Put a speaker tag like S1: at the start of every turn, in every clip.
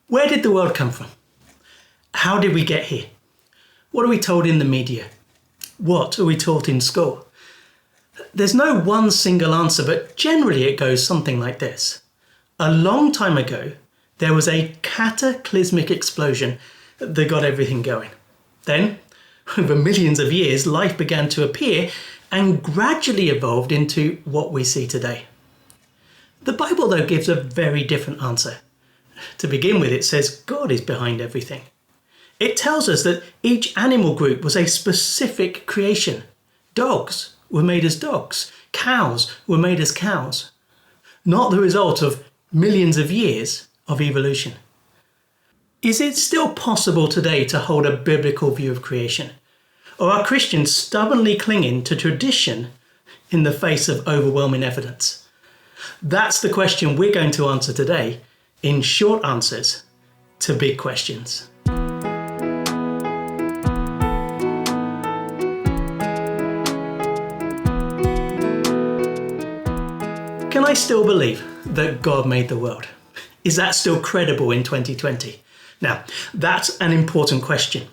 S1: Where did the world come from? How did we get here? What are we told in the media? What are we taught in school? There's no one single answer, but generally it goes something like this. A long time ago, there was a cataclysmic explosion that got everything going. Then, over millions of years, life began to appear and gradually evolved into what we see today. The Bible, though, gives a very different answer. To begin with, it says God is behind everything. It tells us that each animal group was a specific creation. Dogs were made as dogs. Cows were made as cows. Not the result of millions of years of evolution. Is it still possible today to hold a biblical view of creation? Or are Christians stubbornly clinging to tradition in the face of overwhelming evidence? That's the question we're going to answer today in short answers to big questions. Can I still believe that God made the world? Is that still credible in 2020? Now, that's an important question.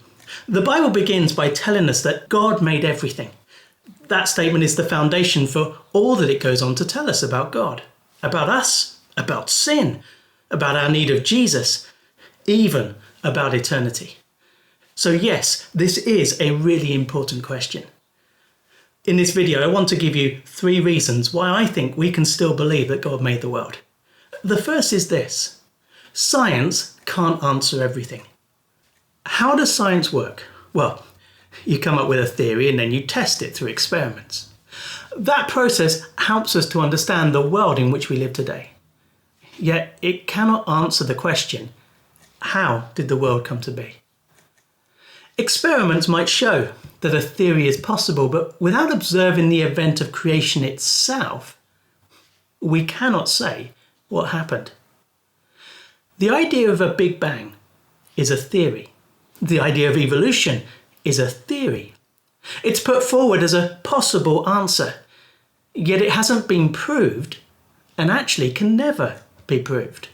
S1: The Bible begins by telling us that God made everything. That statement is the foundation for all that it goes on to tell us about God, about us, about sin, about our need of Jesus, even about eternity. So yes, this is a really important question. In this video, I want to give you 3 reasons why I think we can still believe that God made the world. The first is this: science can't answer everything. How does science work? Well, you come up with a theory and then you test it through experiments. That process helps us to understand the world in which we live today. Yet it cannot answer the question, how did the world come to be? Experiments might show that a theory is possible, but without observing the event of creation itself, we cannot say what happened. The idea of a Big Bang is a theory. The idea of evolution is a theory. It's put forward as a possible answer, yet it hasn't been proved and actually can never be proved.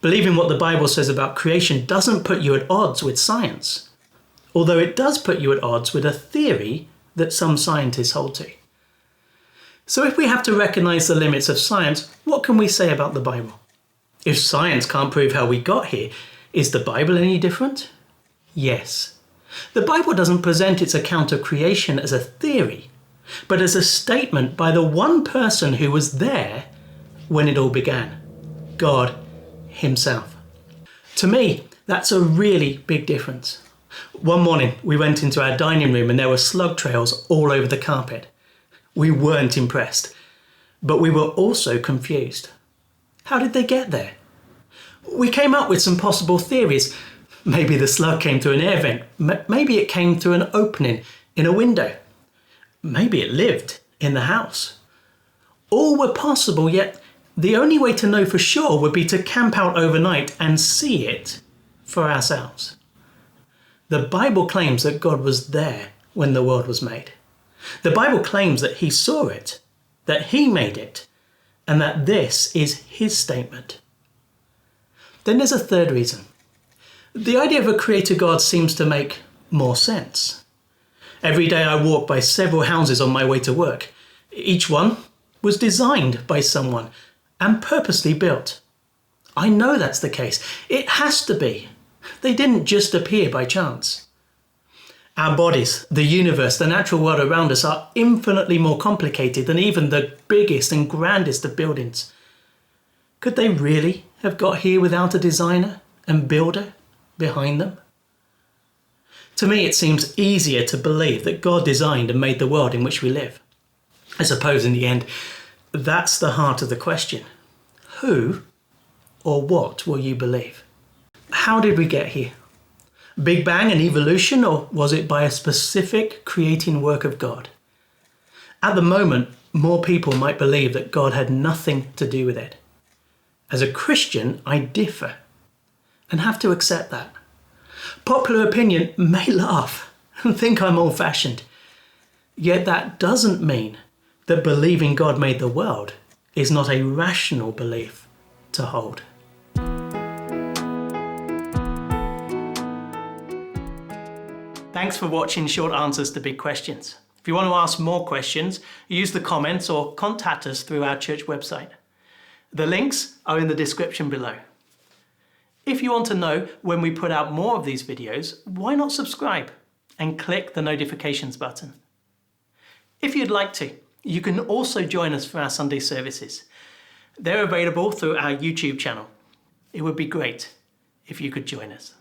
S1: Believing what the Bible says about creation doesn't put you at odds with science, although it does put you at odds with a theory that some scientists hold to. So if we have to recognize the limits of science, what can we say about the Bible? If science can't prove how we got here, is the Bible any different? Yes. The Bible doesn't present its account of creation as a theory, but as a statement by the one person who was there when it all began, God Himself. To me, that's a really big difference. One morning, we went into our dining room and there were slug trails all over the carpet. We weren't impressed, but we were also confused. How did they get there? We came up with some possible theories. Maybe the slug came through an air vent. Maybe it came through an opening in a window. Maybe it lived in the house. All were possible, yet the only way to know for sure would be to camp out overnight and see it for ourselves. The Bible claims that God was there when the world was made. The Bible claims that He saw it, that He made it, and that this is His statement. Then there's a third reason. The idea of a creator God seems to make more sense. Every day I walk by several houses on my way to work. Each one was designed by someone and purposely built. I know that's the case. It has to be. They didn't just appear by chance. Our bodies, the universe, the natural world around us are infinitely more complicated than even the biggest and grandest of buildings. Could they really have got here without a designer and builder behind them? To me, it seems easier to believe that God designed and made the world in which we live. I suppose in the end, that's the heart of the question. Who or what will you believe? How did we get here? Big Bang and evolution, or was it by a specific creating work of God? At the moment, more people might believe that God had nothing to do with it. As a Christian, I differ and have to accept that. Popular opinion may laugh and think I'm old-fashioned, yet that doesn't mean that believing God made the world is not a rational belief to hold. Thanks for watching Short Answers to Big Questions. If you want to ask more questions, use the comments or contact us through our church website. The links are in the description below. If you want to know when we put out more of these videos, why not subscribe and click the notifications button? If you'd like to, you can also join us for our Sunday services. They're available through our YouTube channel. It would be great if you could join us.